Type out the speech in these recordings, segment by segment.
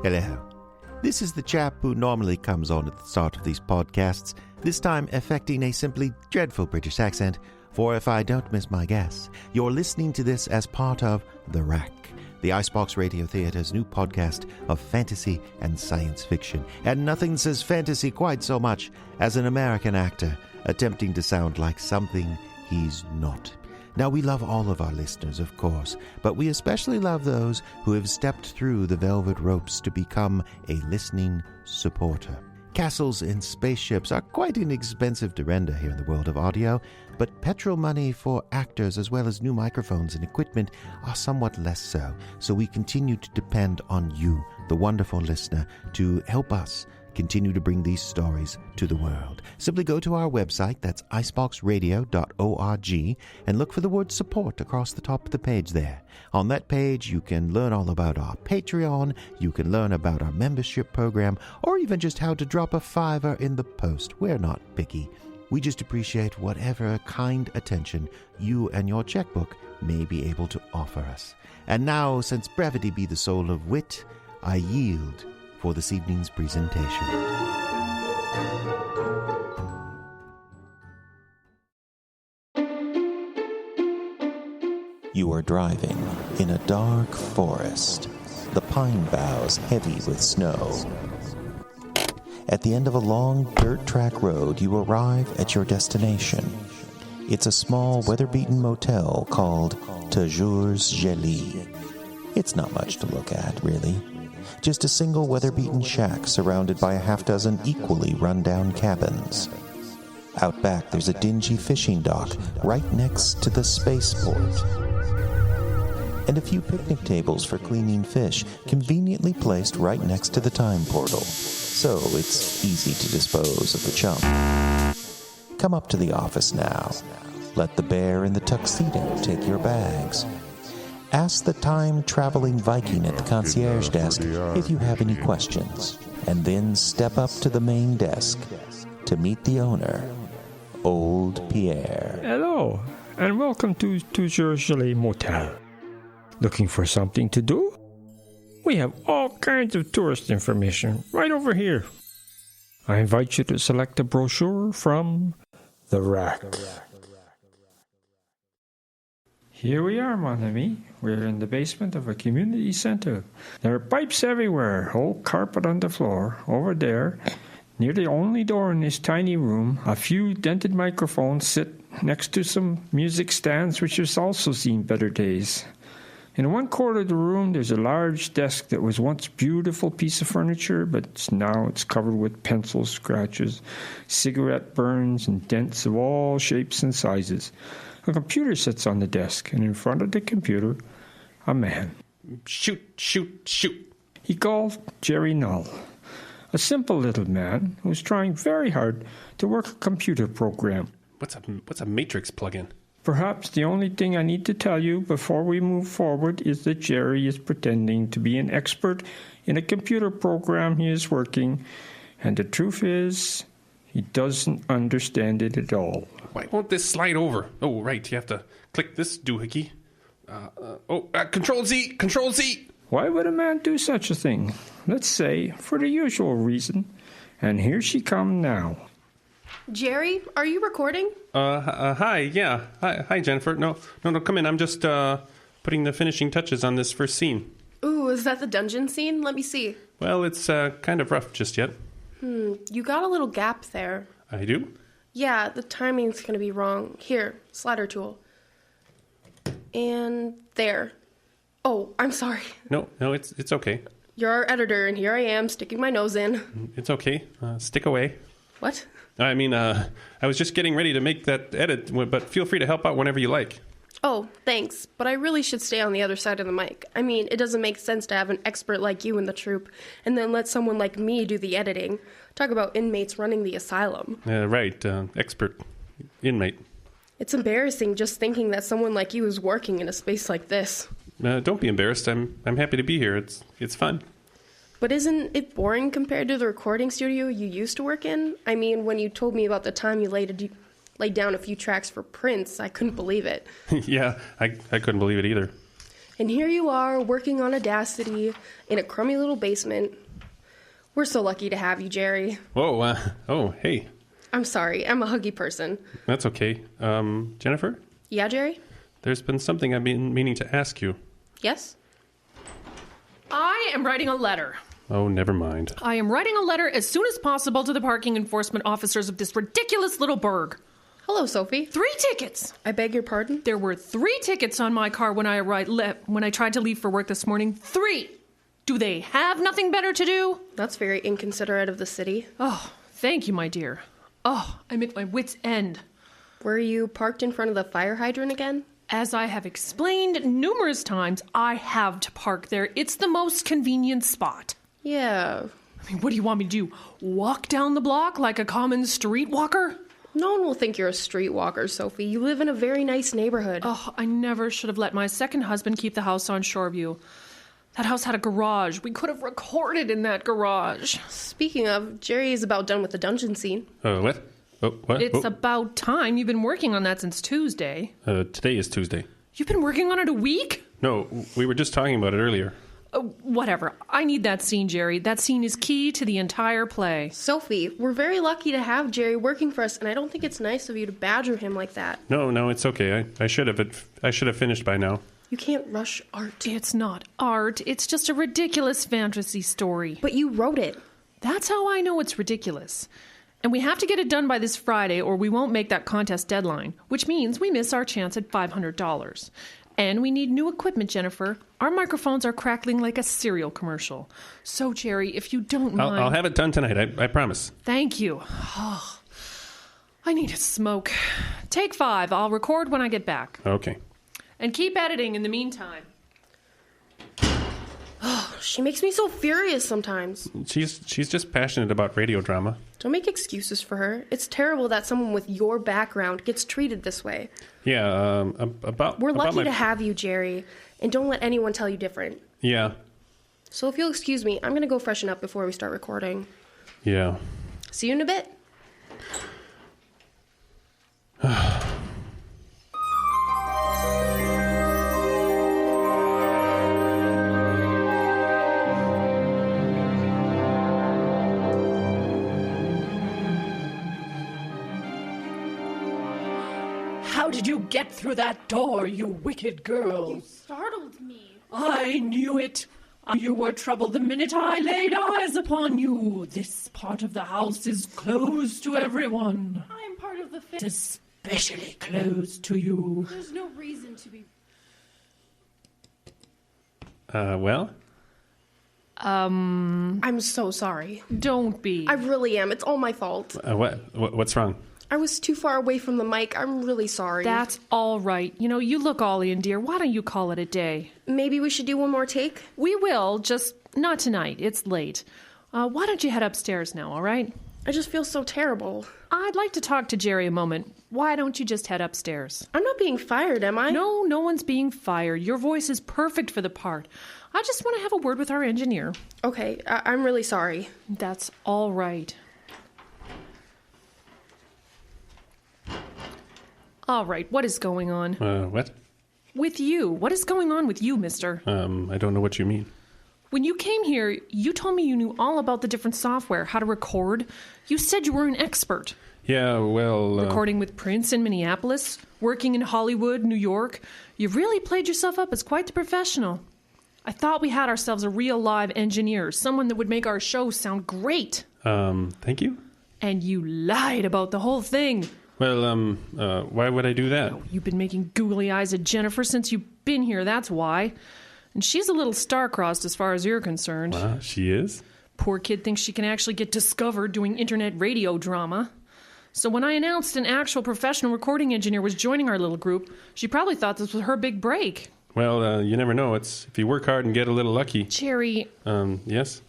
Hello. This is the chap who normally comes on at the start of these podcasts, this time affecting a simply dreadful British accent, for if I don't miss my guess, you're listening to this as part of The Rack, the Icebox Radio Theatre's new podcast of fantasy and science fiction. And nothing says fantasy quite so much as an American actor attempting to sound like something he's not. Now, we love all of our listeners, of course, but we especially love those who have stepped through the velvet ropes to become a listening supporter. Castles and spaceships are quite inexpensive to render here in the world of audio, but petrol money for actors as well as new microphones and equipment are somewhat less so. So we continue to depend on you, the wonderful listener, to help us continue to bring these stories to the world. Simply go to our website, that's iceboxradio.org, and look for the word support across the top of the page there. On that page, you can learn all about our Patreon, you can learn about our membership program, or even just how to drop a $5 in the post. We're not picky. We just appreciate whatever kind attention you and your checkbook may be able to offer us. And now, since brevity be the soul of wit, I yield for this evening's presentation. You are driving in a dark forest, the pine boughs heavy with snow. At the end of a long dirt track road, you arrive at your destination. It's a small, weather-beaten motel called Toujours Gelée. It's not much to look at, really. Just a single weather-beaten shack surrounded by a half-dozen equally run-down cabins. Out back, there's a dingy fishing dock right next to the spaceport. And a few picnic tables for cleaning fish conveniently placed right next to the time portal. So it's easy to dispose of the chum. Come up to the office now. Let the bear in the tuxedo take your bags. Ask the time-traveling Viking at the concierge desk if you have any questions, and then step up to the main desk to meet the owner, Old Pierre. Hello, and welcome to Toujours Gelée Motel. Looking for something to do? We have all kinds of tourist information right over here. I invite you to select a brochure from The Rack. Here we are, mon ami. We're in the basement of a community center. There are pipes everywhere, whole carpet on the floor. Over there, near the only door in this tiny room, a few dented microphones sit next to some music stands which have also seen better days. In one corner of the room, there's a large desk that was once a beautiful piece of furniture, but now it's covered with pencil scratches, cigarette burns, and dents of all shapes and sizes. A computer sits on the desk, and in front of the computer, a man. Shoot, shoot, shoot. He called Jerry Null, a simple little man who's trying very hard to work a computer program. What's a matrix plugin? Perhaps the only thing I need to tell you before we move forward is that Jerry is pretending to be an expert in a computer program he is working, and the truth is, he doesn't understand it at all. Why won't this slide over? Oh, right, you have to click this doohickey. Control Z, Control Z! Why would a man do such a thing? Let's say, for the usual reason. And here she comes now. Jerry, are you recording? Hi, yeah. Hi, Jennifer. No, come in. I'm just, putting the finishing touches on this first scene. Ooh, is that the dungeon scene? Let me see. Well, it's, kind of rough just yet. You got a little gap there. I do? Yeah, the timing's gonna be wrong. Here, slider tool. And there. Oh, I'm sorry. No, it's okay. You're our editor, and here I am, sticking my nose in. It's okay. Stick away. What? I mean, I was just getting ready to make that edit, but feel free to help out whenever you like. Oh, thanks, but I really should stay on the other side of the mic. I mean, it doesn't make sense to have an expert like you in the troupe, and then let someone like me do the editing. Talk about inmates running the asylum. Right, expert. Inmate. It's embarrassing just thinking that someone like you is working in a space like this. Don't be embarrassed. I'm happy to be here. It's fun. But isn't it boring compared to the recording studio you used to work in? I mean, when you told me about the time you laid down a few tracks for Prince, I couldn't believe it. Yeah, I couldn't believe it either. And here you are, working on Audacity in a crummy little basement. We're so lucky to have you, Jerry. Whoa, oh, hey. I'm sorry, I'm a huggy person. That's okay. Jennifer? Yeah, Jerry? There's been something I've been meaning to ask you. Yes? I am writing a letter. Oh, never mind. I am writing a letter as soon as possible to the parking enforcement officers of this ridiculous little burg. Hello, Sophie. 3 tickets. I beg your pardon? There were 3 tickets on my car when I tried to leave for work this morning. 3. Do they have nothing better to do? That's very inconsiderate of the city. Oh, thank you, my dear. Oh, I'm at my wit's end. Were you parked in front of the fire hydrant again? As I have explained numerous times, I have to park there. It's the most convenient spot. Yeah. I mean, what do you want me to do? Walk down the block like a common streetwalker? No one will think you're a streetwalker, Sophie. You live in a very nice neighborhood. Oh, I never should have let my second husband keep the house on Shoreview. That house had a garage. We could have recorded in that garage. Speaking of, Jerry is about done with the dungeon scene. What? Oh, what? It's about time. You've been working on that since Tuesday. Today is Tuesday. You've been working on it a week? No, we were just talking about it earlier. Whatever. I need that scene, Jerry. That scene is key to the entire play. Sophie, we're very lucky to have Jerry working for us, and I don't think it's nice of you to badger him like that. No, it's okay. I should have finished by now. You can't rush art. It's not art. It's just a ridiculous fantasy story. But you wrote it. That's how I know it's ridiculous. And we have to get it done by this Friday or we won't make that contest deadline, which means we miss our chance at $500. And we need new equipment, Jennifer. Our microphones are crackling like a cereal commercial. So, Jerry, if you don't mind... I'll have it done tonight, I promise. Thank you. Oh, I need a smoke. Take 5. I'll record when I get back. Okay. And keep editing in the meantime. She makes me so furious sometimes. She's just passionate about radio drama. Don't make excuses for her. It's terrible that someone with your background gets treated this way. Yeah, We're lucky my... to have you, Jerry, and don't let anyone tell you different. Yeah. So if you'll excuse me, I'm going to go freshen up before we start recording. Yeah. See you in a bit. How did you get through that door, you wicked girl? You startled me. I knew it. You were trouble the minute I laid eyes upon you. This part of the house is closed to everyone. I'm part of the family. Especially closed to you. There's no reason to be... Well? I'm so sorry. Don't be. I really am. It's all my fault. What's wrong? I was too far away from the mic. I'm really sorry. That's all right. You know, you look all in, dear. Why don't you call it a day? Maybe we should do one more take? We will, just not tonight. It's late. Why don't you head upstairs now, all right? I just feel so terrible. I'd like to talk to Jerry a moment. Why don't you just head upstairs? I'm not being fired, am I? No, no one's being fired. Your voice is perfect for the part. I just want to have a word with our engineer. Okay, I'm really sorry. That's all right. All right, what is going on? What? With you. What is going on with you, mister? I don't know what you mean. When you came here, you told me you knew all about the different software, how to record. You said you were an expert. Yeah, well... Recording with Prince in Minneapolis, working in Hollywood, New York. You really played yourself up as quite the professional. I thought we had ourselves a real live engineer, someone that would make our show sound great. Thank you? And you lied about the whole thing. Well, why would I do that? You've been making googly eyes at Jennifer since you've been here, that's why. And she's a little star-crossed as far as you're concerned. She is? Poor kid thinks she can actually get discovered doing internet radio drama. So when I announced an actual professional recording engineer was joining our little group, she probably thought this was her big break. Well, you never know. It's if you work hard and get a little lucky. Jerry. Yes?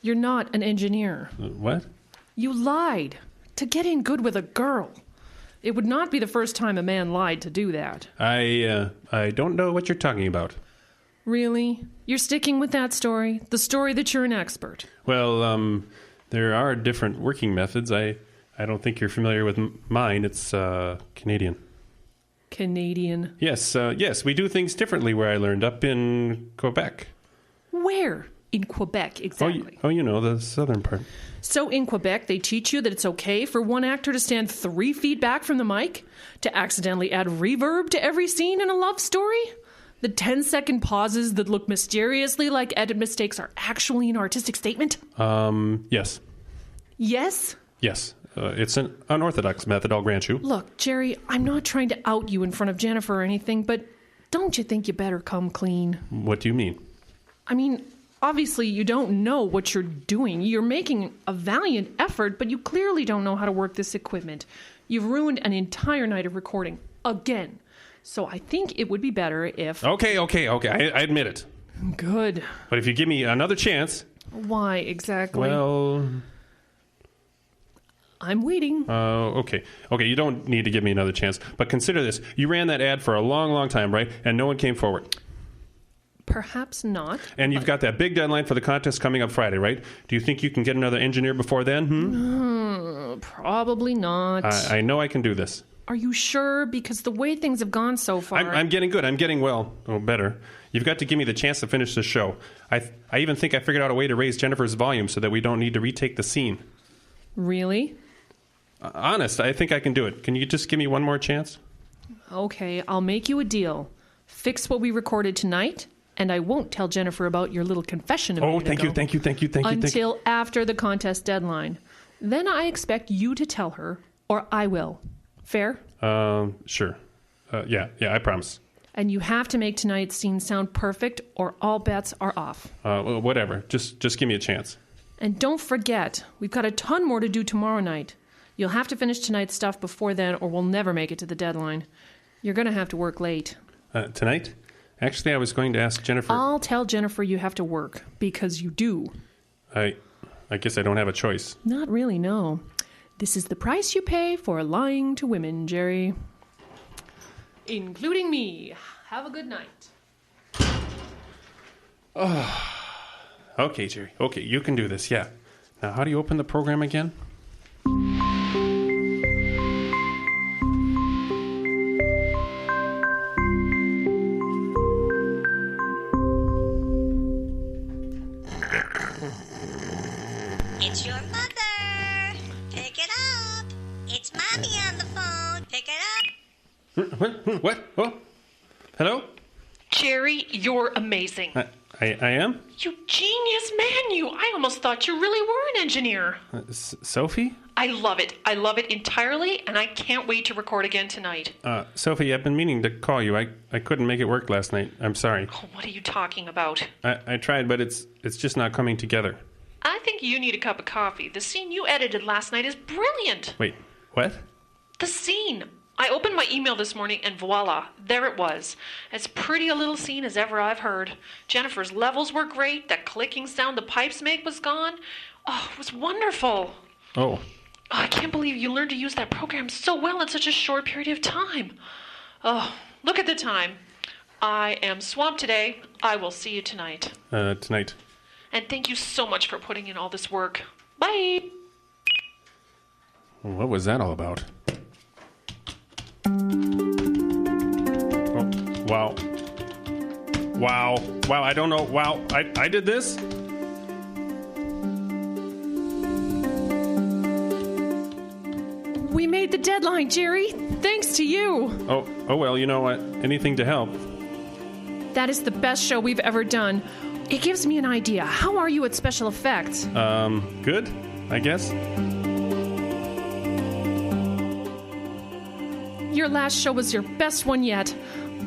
You're not an engineer. What? You lied to get in good with a girl. It would not be the first time a man lied to do that. I don't know what you're talking about. Really? You're sticking with that story? The story that you're an expert? Well, there are different working methods. I don't think you're familiar with mine. It's Canadian. Canadian. Yes, we do things differently where I learned, up in Quebec. Where? In Quebec, exactly. Oh, you know, the southern part. So in Quebec, they teach you that it's okay for one actor to stand 3 feet back from the mic, to accidentally add reverb to every scene in a love story. The 10-second pauses that look mysteriously like edit mistakes are actually an artistic statement. Yes. Yes? Yes. It's an unorthodox method, I'll grant you. Look, Jerry, I'm not trying to out you in front of Jennifer or anything, but don't you think you better come clean? What do you mean? I mean, obviously you don't know what you're doing. You're making a valiant effort, but you clearly don't know how to work this equipment. You've ruined an entire night of recording. Again. So I think it would be better if... Okay. I admit it. Good. But if you give me another chance... Why exactly? Well... I'm waiting. Okay, you don't need to give me another chance. But consider this. You ran that ad for a long, long time, right? And no one came forward. Perhaps not. And you've got that big deadline for the contest coming up Friday, right? Do you think you can get another engineer before then? Probably not. I know I can do this. Are you sure? Because the way things have gone so far... I'm getting good. I'm getting better. You've got to give me the chance to finish this show. I even think I figured out a way to raise Jennifer's volume so that we don't need to retake the scene. Really? Honest, I think I can do it. Can you just give me one more chance? Okay, I'll make you a deal. Fix what we recorded tonight, and I won't tell Jennifer about your little confession a minute ago. Thank you. Until after the contest deadline. Then I expect you to tell her, or I will. Fair? Sure. Yeah, I promise. And you have to make tonight's scene sound perfect, or all bets are off. Well, whatever. Just give me a chance. And don't forget, we've got a ton more to do tomorrow night. You'll have to finish tonight's stuff before then, or we'll never make it to the deadline. You're going to have to work late. Tonight? Actually, I was going to ask Jennifer... I'll tell Jennifer you have to work, because you do. I guess I don't have a choice. Not really, no. This is the price you pay for lying to women, Jerry. Including me. Have a good night. Okay, Jerry. Okay, you can do this, yeah. Now, how do you open the program again? It's your mother. Pick it up. It's Mommy on the phone. Pick it up. What? Oh, hello? Jerry, you're amazing. I am? You genius man, you. I almost thought you really were an engineer. Sophie? I love it. I love it entirely, and I can't wait to record again tonight. Sophie, I've been meaning to call you. I couldn't make it work last night. I'm sorry. Oh, what are you talking about? I tried, but it's just not coming together. I think you need a cup of coffee. The scene you edited last night is brilliant. Wait, what? The scene. I opened my email this morning and voila, there it was. As pretty a little scene as ever I've heard. Jennifer's levels were great. That clicking sound the pipes make was gone. Oh, it was wonderful. Oh. I can't believe you learned to use that program so well in such a short period of time. Oh, look at the time. I am swamped today. I will see you tonight. Tonight. And thank you so much for putting in all this work. Bye. What was that all about? Oh, wow. Wow, I don't know. Wow, I did this? We made the deadline, Jerry. Thanks to you. Oh well, you know what? Anything to help. That is the best show we've ever done. It gives me an idea. How are you at special effects? Good, I guess. Your last show was your best one yet.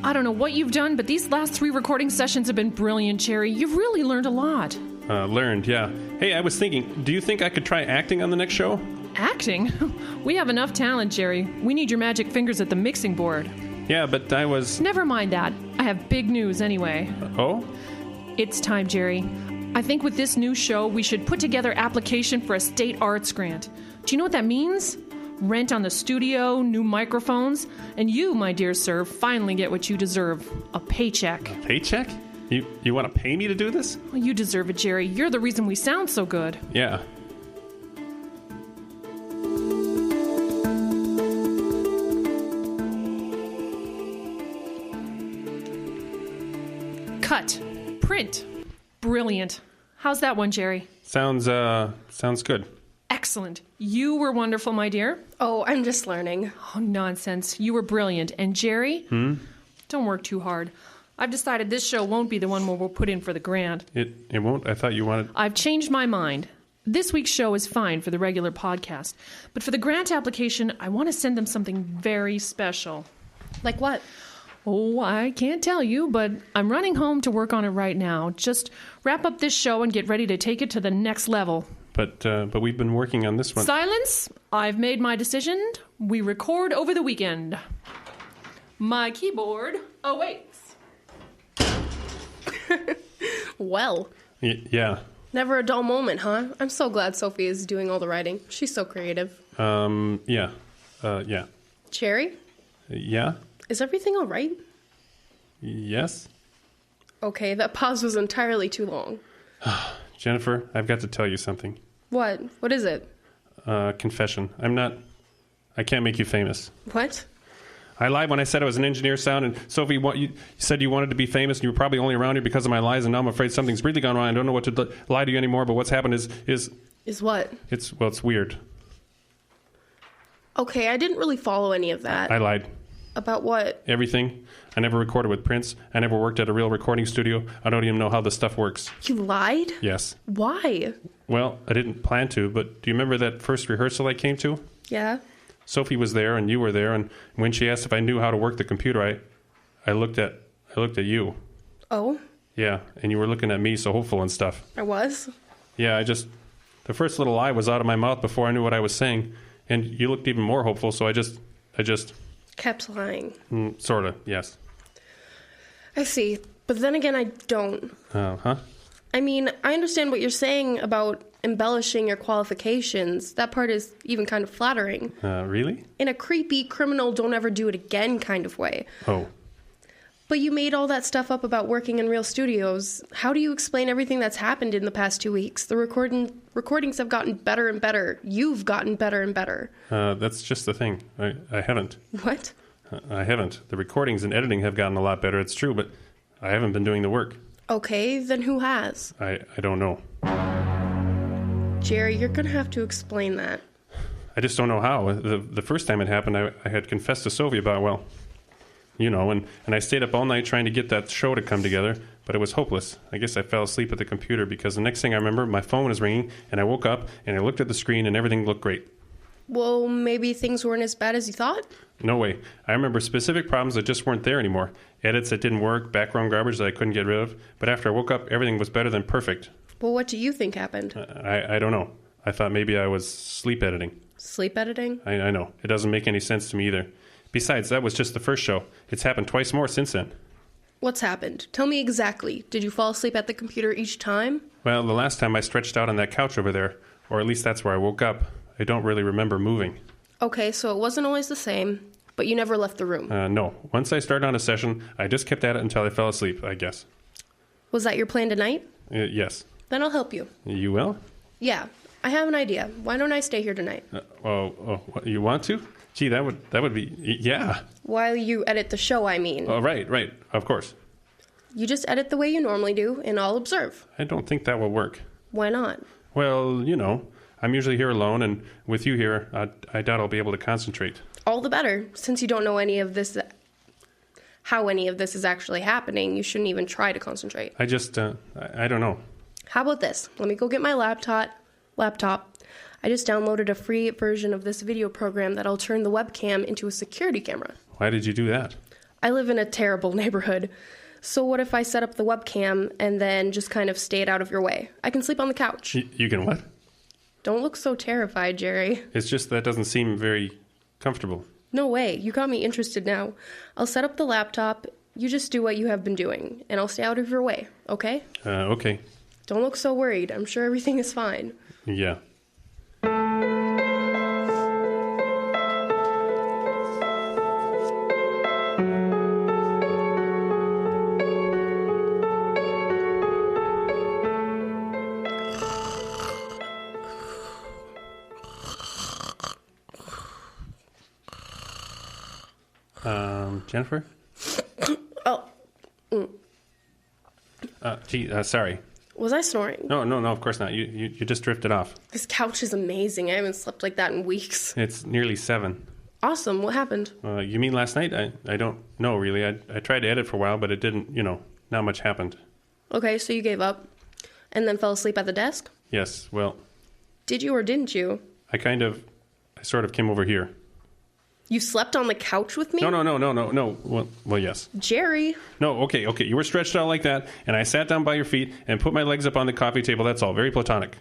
I don't know what you've done, but these last 3 recording sessions have been brilliant, Jerry. You've really learned a lot. Learned, yeah. Hey, I was thinking, do you think I could try acting on the next show? Acting? We have enough talent, Jerry. We need your magic fingers at the mixing board. Yeah, but I was... Never mind that. I have big news anyway. Oh? It's time, Jerry. I think with this new show, we should put together application for a state arts grant. Do you know what that means? Rent on the studio, new microphones, and you, my dear sir, finally get what you deserve. A paycheck. A paycheck? You want to pay me to do this? Well, you deserve it, Jerry. You're the reason we sound so good. Yeah. Cut. Print. Brilliant. How's that one, Jerry? Sounds good. Excellent. You were wonderful, my dear. Oh, I'm just learning. Oh, nonsense. You were brilliant. And Jerry? Don't work too hard. I've decided this show won't be the one where we'll put in for the grant. It won't? I thought you wanted... I've changed my mind. This week's show is fine for the regular podcast. But for the grant application, I want to send them something very special. Like what? Oh, I can't tell you, but I'm running home to work on it right now. Just wrap up this show and get ready to take it to the next level. But we've been working on this one. Silence! I've made my decision. We record over the weekend. My keyboard awaits. Well. Yeah. Never a dull moment, huh? I'm so glad Sophie is doing all the writing. She's so creative. Yeah. Cherry? Yeah? Is everything all right? Yes? Okay, that pause was entirely too long. Jennifer, I've got to tell you something. What? What is it? Confession. I can't make you famous. What? I lied when I said I was an engineer sound, and Sophie, you said you wanted to be famous, and you were probably only around here because of my lies, and now I'm afraid something's really gone wrong. I don't know what to lie to you anymore, but what's happened is... Is what? It's weird. Okay, I didn't really follow any of that. I lied. About what? Everything. I never recorded with Prince. I never worked at a real recording studio. I don't even know how this stuff works. You lied? Yes. Why? Well, I didn't plan to, but do you remember that first rehearsal I came to? Yeah. Sophie was there, and you were there, and when she asked if I knew how to work the computer, I looked at you. Oh? Yeah, and you were looking at me so hopeful and stuff. I was? Yeah, the first little lie was out of my mouth before I knew what I was saying, and you looked even more hopeful, so I just... Kept lying. Sort of, yes. I see, but then again I don't. Huh? I mean, I understand what you're saying about embellishing your qualifications. That part is even kind of flattering. Really? In a creepy, criminal, don't ever do it again kind of way. Oh. But you made all that stuff up about working in real studios. How do you explain everything that's happened in the past 2 weeks? The recordings have gotten better and better. You've gotten better and better. That's just the thing. I haven't. What? I haven't. The recordings and editing have gotten a lot better, it's true, but I haven't been doing the work. Okay, then who has? I don't know. Jerry, you're gonna have to explain that. I just don't know how. The first time it happened, I had confessed to Sophie about, well, you know, and I stayed up all night trying to get that show to come together, but it was hopeless. I guess I fell asleep at the computer because the next thing I remember, my phone was ringing, and I woke up, and I looked at the screen, and everything looked great. Well, maybe things weren't as bad as you thought? No way. I remember specific problems that just weren't there anymore. Edits that didn't work, background garbage that I couldn't get rid of. But after I woke up, everything was better than perfect. Well, what do you think happened? I don't know. I thought maybe I was sleep editing. Sleep editing? I know. It doesn't make any sense to me either. Besides, that was just the first show. It's happened twice more since then. What's happened? Tell me exactly. Did you fall asleep at the computer each time? Well, the last time I stretched out on that couch over there, or at least that's where I woke up. I don't really remember moving. Okay, so it wasn't always the same, but you never left the room. No. Once I started on a session, I just kept at it until I fell asleep, I guess. Was that your plan tonight? Yes. Then I'll help you. You will? Yeah, I have an idea. Why don't I stay here tonight? You want to? Gee, that would be... Yeah. While you edit the show, I mean. Oh, right. Of course. You just edit the way you normally do, and I'll observe. I don't think that will work. Why not? Well, you know, I'm usually here alone, and with you here, I doubt I'll be able to concentrate. All the better. Since you don't know how any of this is actually happening, you shouldn't even try to concentrate. I just, I don't know. How about this? Let me go get my laptop. I just downloaded a free version of this video program that'll turn the webcam into a security camera. Why did you do that? I live in a terrible neighborhood. So what if I set up the webcam and then just kind of stay it out of your way? I can sleep on the couch. You can what? Don't look so terrified, Jerry. It's just that doesn't seem very comfortable. No way. You got me interested now. I'll set up the laptop. You just do what you have been doing, and I'll stay out of your way, okay? Okay. Don't look so worried. I'm sure everything is fine. Yeah. Jennifer? Oh. Sorry. Was I snoring? No, of course not. You just drifted off. This couch is amazing. I haven't slept like that in weeks. It's nearly 7. Awesome. What happened? You mean last night? I don't know, really. I tried to edit for a while, but it didn't, not much happened. Okay, so you gave up and then fell asleep at the desk? Yes, well... Did you or didn't you? I sort of came over here. You slept on the couch with me? No. Well, yes. Jerry. No, okay. You were stretched out like that, and I sat down by your feet and put my legs up on the coffee table. That's all. Very platonic.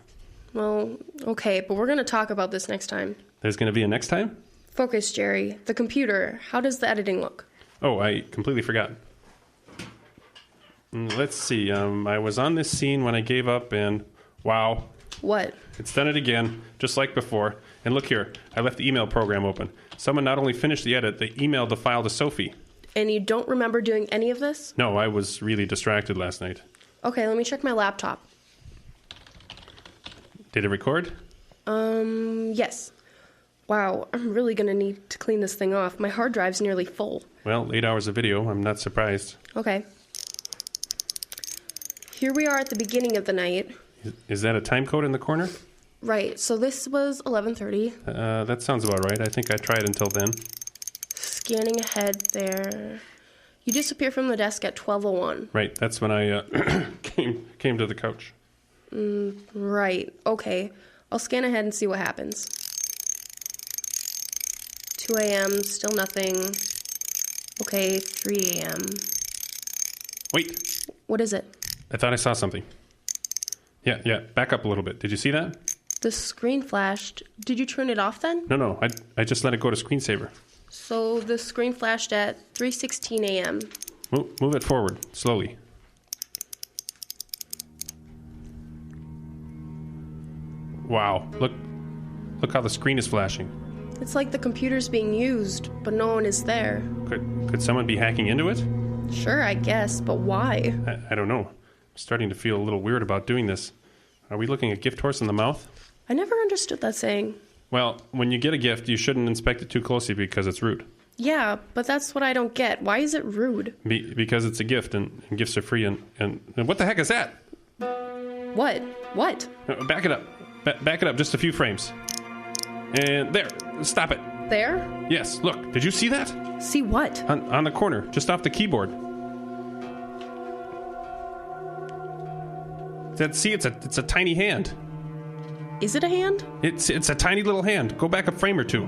Well, okay, but we're going to talk about this next time. There's going to be a next time? Focus, Jerry. The computer. How does the editing look? Oh, I completely forgot. Let's see. I was on this scene when I gave up, and wow. What? It's done it again, just like before. And look here. I left the email program open. Someone not only finished the edit, they emailed the file to Sophie. And you don't remember doing any of this? No, I was really distracted last night. Okay, let me check my laptop. Did it record? Yes. Wow, I'm really gonna need to clean this thing off. My hard drive's nearly full. Well, 8 hours of video. I'm not surprised. Okay. Here we are at the beginning of the night. Is that a time code in the corner? Right, so this was 11:30. That sounds about right. I think I tried until then. Scanning ahead there. You disappear from the desk at 12:01. Right, that's when I came to the couch. Right, okay. I'll scan ahead and see what happens. 2 a.m., still nothing. Okay, 3 a.m. Wait, What is it? I thought I saw something. Yeah, back up a little bit. Did you see that? The screen flashed. Did you turn it off then? No, I just let it go to screensaver. So the screen flashed at 3:16 a.m. Move it forward, slowly. Wow, look how the screen is flashing. It's like the computer's being used, but no one is there. Could someone be hacking into it? Sure, I guess, but why? I don't know. I'm starting to feel a little weird about doing this. Are we looking at gift horse in the mouth? I never understood that saying. Well, when you get a gift, you shouldn't inspect it too closely because it's rude. Yeah, but that's what I don't get. Why is it rude? Because it's a gift, and gifts are free, and what the heck is that? What? What? Back it up. Back it up just a few frames. And there. Stop it. There? Yes, look. Did you see that? See what? On the corner, just off the keyboard. See, it's a tiny hand. Is it a hand? It's a tiny little hand. Go back a frame or two.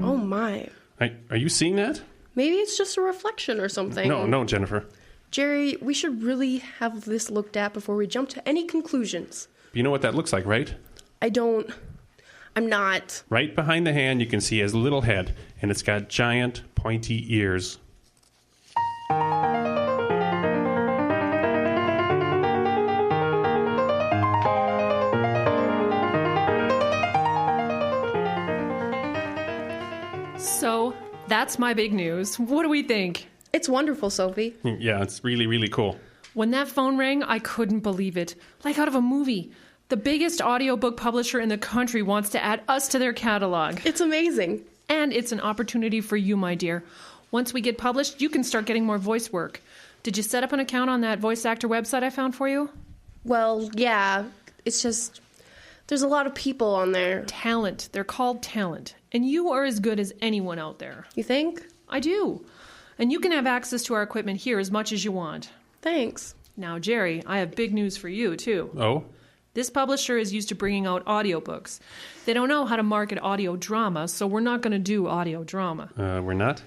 Oh my. Are you seeing that? Maybe it's just a reflection or something. No, Jennifer. Jerry, we should really have this looked at before we jump to any conclusions. You know what that looks like, right? I'm not. Right behind the hand, you can see his little head, and it's got giant, pointy ears. So, that's my big news. What do we think? It's wonderful, Sophie. Yeah, it's really, really cool. When that phone rang, I couldn't believe it. Like out of a movie. The biggest audiobook publisher in the country wants to add us to their catalog. It's amazing. And it's an opportunity for you, my dear. Once we get published, you can start getting more voice work. Did you set up an account on that voice actor website I found for you? Well, yeah. It's just, there's a lot of people on there. Talent. They're called talent. And you are as good as anyone out there. You think? I do. And you can have access to our equipment here as much as you want. Thanks. Now, Jerry, I have big news for you, too. Oh? This publisher is used to bringing out audiobooks. They don't know how to market audio drama, so we're not going to do audio drama. We're not?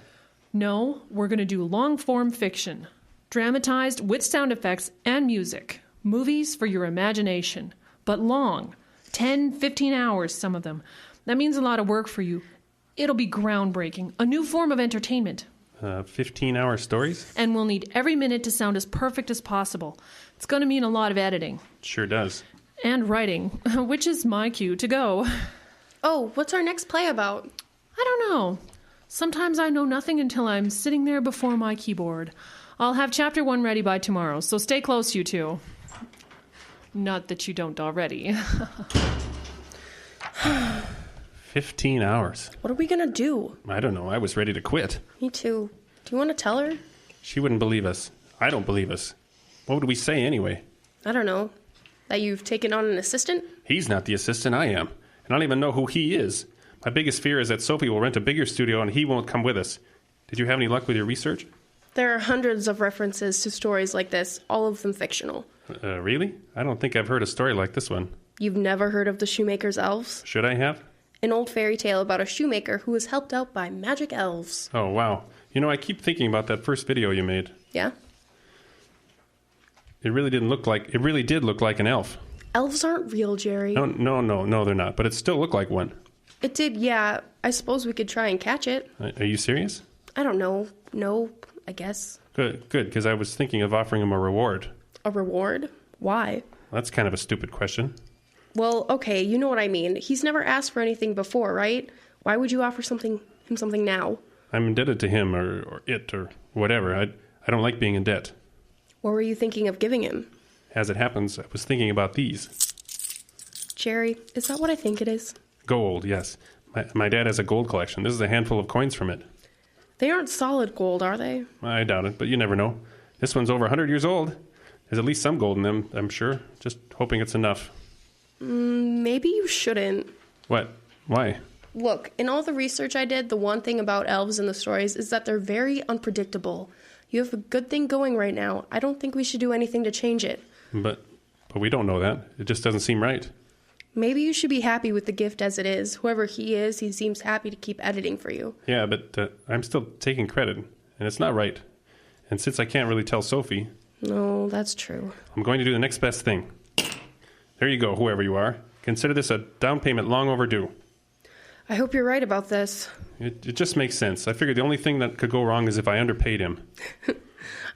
No, we're going to do long-form fiction. Dramatized with sound effects and music. Movies for your imagination. But long. 10, 15 hours, some of them. That means a lot of work for you. It'll be groundbreaking. A new form of entertainment. 15-hour stories? And we'll need every minute to sound as perfect as possible. It's going to mean a lot of editing. Sure does. And writing, which is my cue to go. Oh, what's our next play about? I don't know. Sometimes I know nothing until I'm sitting there before my keyboard. I'll have chapter 1 ready by tomorrow, so stay close, you two. Not that you don't already. 15 hours. What are we gonna do? I don't know. I was ready to quit. Me too. Do you want to tell her? She wouldn't believe us. I don't believe us. What would we say anyway? I don't know. That you've taken on an assistant? He's not the assistant, I am. And I don't even know who he is. My biggest fear is that Sophie will rent a bigger studio and he won't come with us. Did you have any luck with your research? There are hundreds of references to stories like this, all of them fictional. Really? I don't think I've heard a story like this one. You've never heard of the shoemaker's elves? Should I have? An old fairy tale about a shoemaker who was helped out by magic elves. Oh, wow. You know, I keep thinking about that first video you made. Yeah? It really did look like an elf. Elves aren't real, Jerry. No, they're not. But it still looked like one. It did, yeah. I suppose we could try and catch it. Are you serious? I don't know. No, I guess. Good, because I was thinking of offering him a reward. A reward? Why? That's kind of a stupid question. Well, okay, you know what I mean. He's never asked for anything before, right? Why would you offer him something now? I'm indebted to him or it or whatever. I don't like being in debt. What were you thinking of giving him? As it happens, I was thinking about these. Jerry, is that what I think it is? Gold, yes. My dad has a gold collection. This is a handful of coins from it. They aren't solid gold, are they? I doubt it, but you never know. This one's over 100 years old. There's at least some gold in them, I'm sure. Just hoping it's enough. Maybe you shouldn't. What? Why? Look, in all the research I did, the one thing about elves in the stories is that they're very unpredictable. You have a good thing going right now. I don't think we should do anything to change it. But we don't know that. It just doesn't seem right. Maybe you should be happy with the gift as it is. Whoever he is, he seems happy to keep editing for you. Yeah, but I'm still taking credit, and it's not right. And since I can't really tell Sophie... No, that's true. I'm going to do the next best thing. There you go, whoever you are. Consider this a down payment long overdue. I hope you're right about this. It just makes sense. I figured the only thing that could go wrong is if I underpaid him.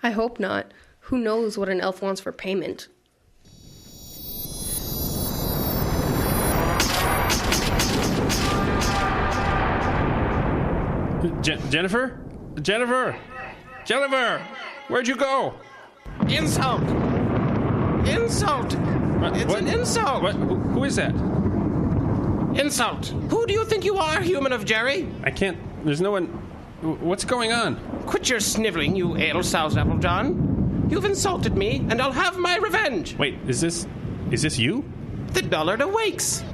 I hope not. Who knows what an elf wants for payment? Jennifer? Jennifer! Jennifer! Where'd you go? Insult! Insult! It's an insult! What? Who is that? Insult! Who do you think you are, human of Jerry? I can't... There's no one... What's going on? Quit your sniveling, you ale-soused Applejohn. You've insulted me, and I'll have my revenge. Wait, is this you? The dullard awakes.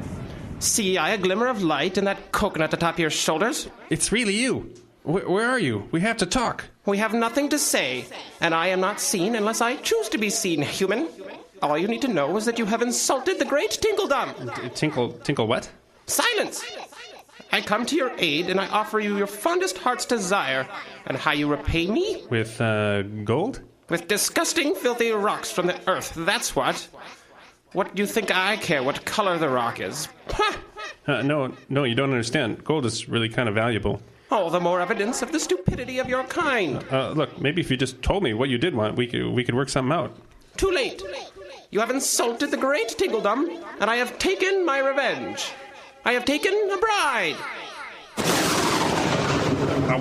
See I a glimmer of light in that coconut atop your shoulders? It's really you. Where are you? We have to talk. We have nothing to say, and I am not seen unless I choose to be seen, human. All you need to know is that you have insulted the great Tinkledum. Tinkle what? Silence! I come to your aid, and I offer you your fondest heart's desire. And how you repay me? With, gold? With disgusting, filthy rocks from the earth, that's what. What do you think I care what color the rock is? Ha! No, you don't understand. Gold is really kind of valuable. All the more evidence of the stupidity of your kind. Look, maybe if you just told me what you did want, we could work something out. Too late. You have insulted the great Tinkledum, and I have taken my revenge. I have taken a bride.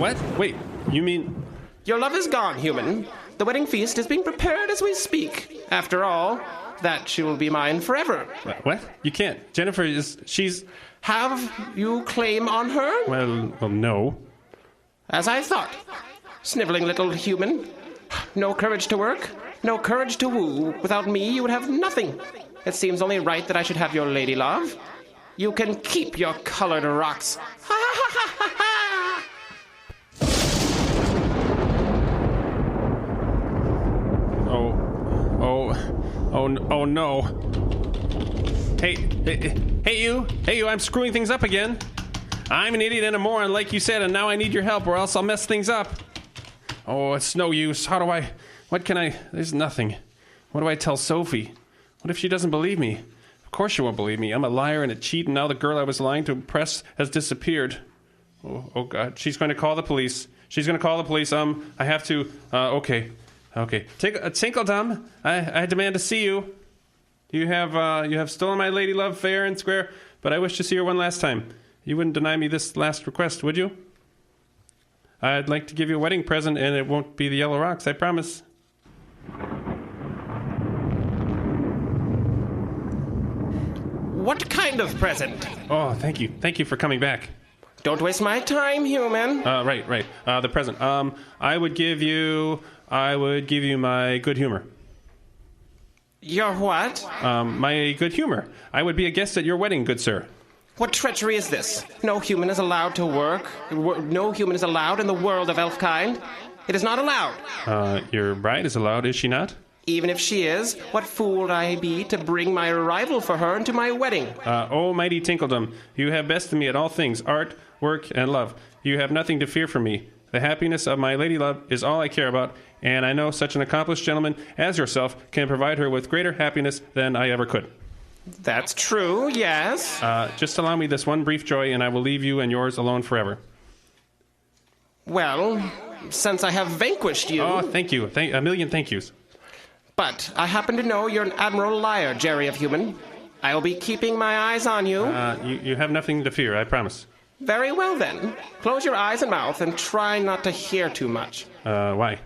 What? Wait, you mean... Your love is gone, human. The wedding feast is being prepared as we speak. After all, that she will be mine forever. What? You can't. Jennifer she's... Have you claim on her? Well, no. As I thought. Sniveling little human. No courage to work, no courage to woo. Without me, you would have nothing. It seems only right that I should have your lady love. You can keep your colored rocks. Ha ha ha ha ha! Oh no. Hey you, I'm screwing things up again. I'm an idiot and a moron like you said, and now I need your help or else I'll mess things up. Oh, it's no use. There's nothing. What do I tell Sophie? What if she doesn't believe me? Of course she won't believe me. I'm a liar and a cheat, and now the girl I was lying to impress has disappeared. Oh God, she's going to call the police. I have to, okay. Tinkledum, I demand to see you. You have stolen my lady love fair and square, but I wish to see her one last time. You wouldn't deny me this last request, would you? I'd like to give you a wedding present, and it won't be the yellow rocks, I promise. What kind of present? Oh, thank you. Thank you for coming back. Don't waste my time, human. Right. The present. I would give you my good humor. Your what? My good humor. I would be a guest at your wedding, good sir. What treachery is this? No human is allowed to work. No human is allowed in the world of elfkind. It is not allowed. Your bride is allowed, is she not? Even if she is, what fool would I be to bring my rival for her into my wedding? O mighty Tinkledom, you have bested me at all things, art, work, and love. You have nothing to fear from me. The happiness of my lady love is all I care about, and I know such an accomplished gentleman as yourself can provide her with greater happiness than I ever could. That's true, yes. Just allow me this one brief joy, and I will leave you and yours alone forever. Well, since I have vanquished you... Oh, thank you. A million thank yous. But I happen to know you're an admirable liar, Jerry of Human. I will be keeping my eyes on you. You have nothing to fear, I promise. Very well, then. Close your eyes and mouth and try not to hear too much. Why?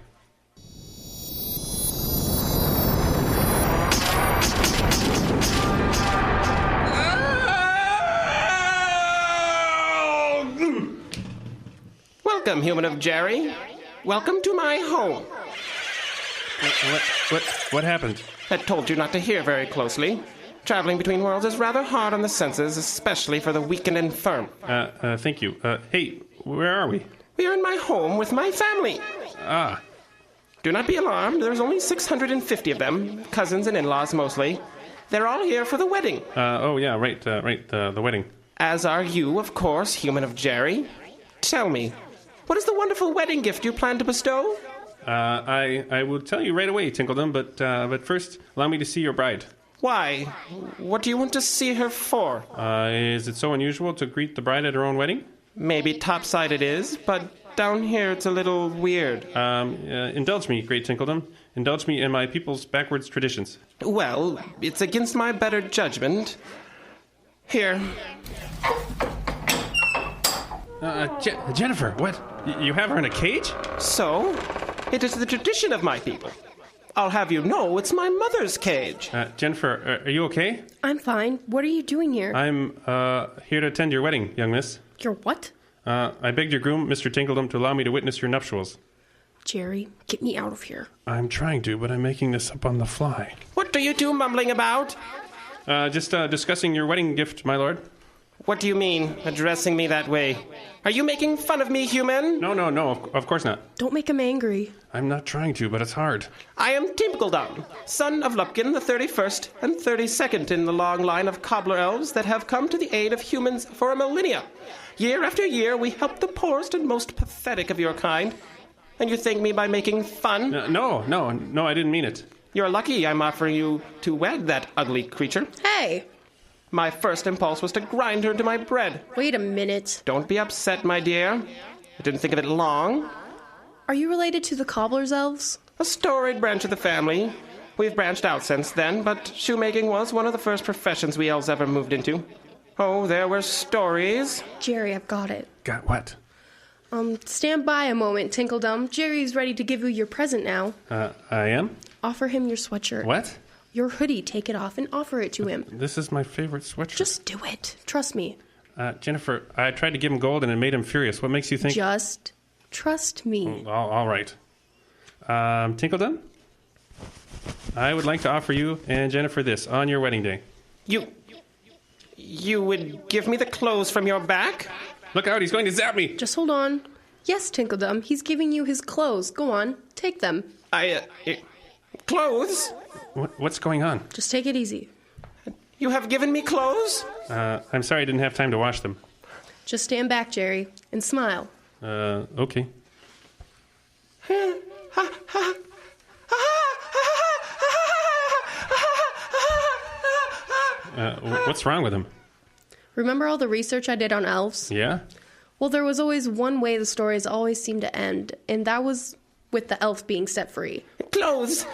Welcome, Human of Jerry. Welcome to my home. What happened? I told you not to hear very closely. Traveling between worlds is rather hard on the senses, especially for the weak and infirm. Thank you. Hey, where are we? We are in my home with my family. Ah. Do not be alarmed. There's only 650 of them, cousins and in-laws mostly. They're all here for the wedding. Oh, yeah, right, the wedding. As are you, of course, Human of Jerry. Tell me, what is the wonderful wedding gift you plan to bestow? I will tell you right away, Tinkledom, but first, allow me to see your bride. Why? What do you want to see her for? Is it so unusual to greet the bride at her own wedding? Maybe topside it is, but down here it's a little weird. Indulge me, great Tinkledom. Indulge me in my people's backwards traditions. Well, it's against my better judgment. Here. Jennifer, what? You have her in a cage? So, it is the tradition of my people. I'll have you know it's my mother's cage. Jennifer, are you okay? I'm fine. What are you doing here? I'm here to attend your wedding, young miss. Your what? I begged your groom, Mr. Tinkledom, to allow me to witness your nuptials. Jerry, get me out of here. I'm trying to, but I'm making this up on the fly. What do you two mumbling about? Just discussing your wedding gift, my lord. What do you mean, addressing me that way? Are you making fun of me, human? No, of course not. Don't make him angry. I'm not trying to, but it's hard. I am Tinkledom, son of Lupkin, the 31st and 32nd in the long line of cobbler elves that have come to the aid of humans for a millennia. Year after year, we help the poorest and most pathetic of your kind. And you thank me by making fun? No, I didn't mean it. You're lucky I'm offering you to wed that ugly creature. Hey! My first impulse was to grind her into my bread. Wait a minute. Don't be upset, my dear. I didn't think of it long. Are you related to the cobbler's elves? A storied branch of the family. We've branched out since then, but shoemaking was one of the first professions we elves ever moved into. Oh, there were stories. Jerry, I've got it. Got what? Stand by a moment, Tinkledom. Jerry's ready to give you your present now. I am? Offer him your sweatshirt. What? Your hoodie, take it off and offer it to him. This is my favorite sweatshirt. Just do it. Trust me. Jennifer, I tried to give him gold and it made him furious. What makes you think... Just trust me. All right. Tinkledom? I would like to offer you and Jennifer this on your wedding day. You would give me the clothes from your back? Look out, he's going to zap me! Just hold on. Yes, Tinkledom, he's giving you his clothes. Go on, take them. Clothes? What's going on? Just take it easy. You have given me clothes? I'm sorry I didn't have time to wash them. Just stand back, Jerry, and smile. Okay. What's wrong with him? Remember all the research I did on elves? Yeah? Well, there was always one way the stories always seemed to end, and that was with the elf being set free. Clothes!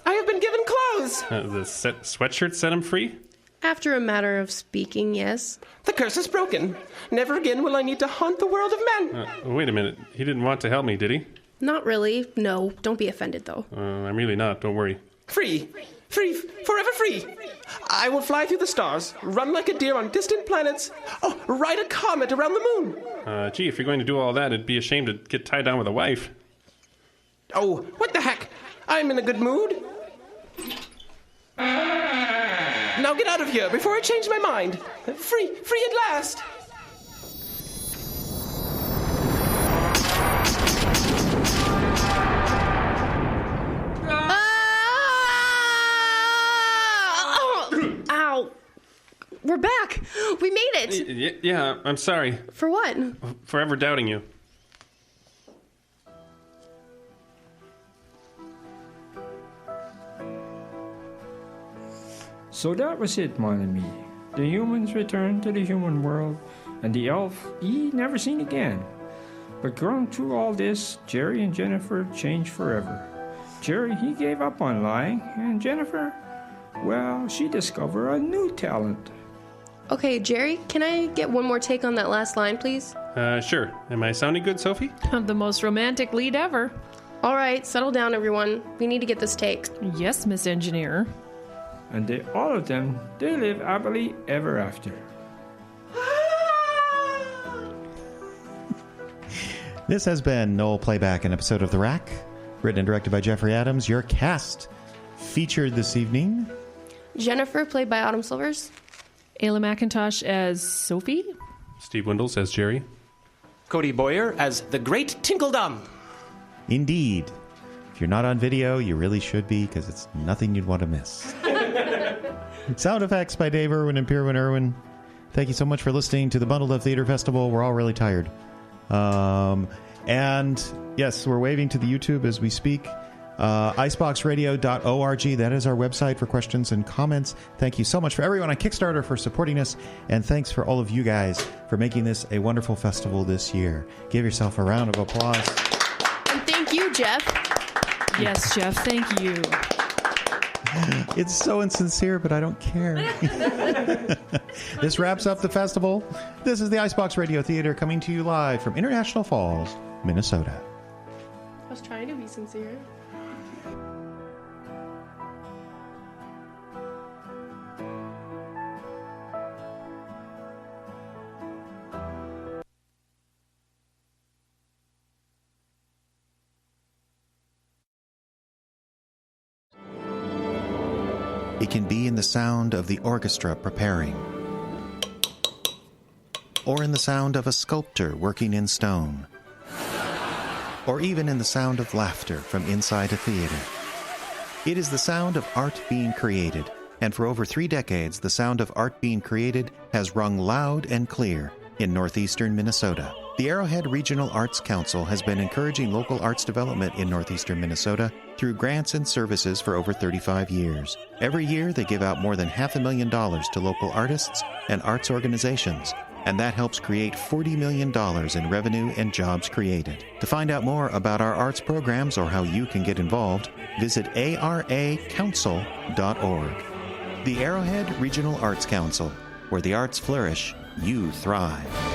I have been given clothes! The sweatshirt set him free? After a matter of speaking, yes. The curse is broken. Never again will I need to haunt the world of men. Wait a minute. He didn't want to help me, did he? Not really. No, don't be offended, though. I'm really not. Don't worry. Free. Free. Forever free. I will fly through the stars, run like a deer on distant planets, ride a comet around the moon. Gee, if you're going to do all that, it'd be a shame to get tied down with a wife. Oh, what the heck? I'm in a good mood. of here before I change my mind. Free at last. Ow. We're back. We made it. Yeah, I'm sorry. For what? For ever doubting you. So that was it, mon ami. The humans returned to the human world, and the elf he never seen again. But going through all this, Jerry and Jennifer changed forever. Jerry, he gave up on lying, and Jennifer, well, she discovered a new talent. Okay, Jerry, can I get one more take on that last line, please? Sure. Am I sounding good, Sophie? The most romantic lead ever. All right, settle down, everyone. We need to get this take. Yes, Miss Engineer. And all of them, they live happily ever after. This has been Null Playback, an episode of The Rack, written and directed by Jeffrey Adams. Your cast featured this evening: Jennifer, played by Autumn Silvers. Ayla McIntosh as Sophie. Steve Windle says Jerry. Cody Boyer as the Great Tinkledum. Indeed. If you're not on video, you really should be, because it's nothing you'd want to miss. Sound effects by Dave Irwin and Pierwin Irwin. Thank you so much for listening to the Bundled Up Theater Festival. We're all really tired. And yes, we're waving to the YouTube as we speak. Iceboxradio.org. That is our website for questions and comments. Thank you so much for everyone on Kickstarter for supporting us. And thanks for all of you guys for making this a wonderful festival this year. Give yourself a round of applause. And thank you, Jeff. Yes, Jeff, thank you. It's so insincere, but I don't care. This wraps up the festival. This is the Icebox Radio Theater coming to you live from International Falls, Minnesota. I was trying to be sincere. It can be in the sound of the orchestra preparing, or in the sound of a sculptor working in stone, or even in the sound of laughter from inside a theater. It is the sound of art being created, and for over 3 decades, the sound of art being created has rung loud and clear in northeastern Minnesota. The Arrowhead Regional Arts Council has been encouraging local arts development in northeastern Minnesota through grants and services for over 35 years. Every year, they give out more than $500,000 to local artists and arts organizations, and that helps create $40 million in revenue and jobs created. To find out more about our arts programs or how you can get involved, visit aracouncil.org. The Arrowhead Regional Arts Council, where the arts flourish, you thrive.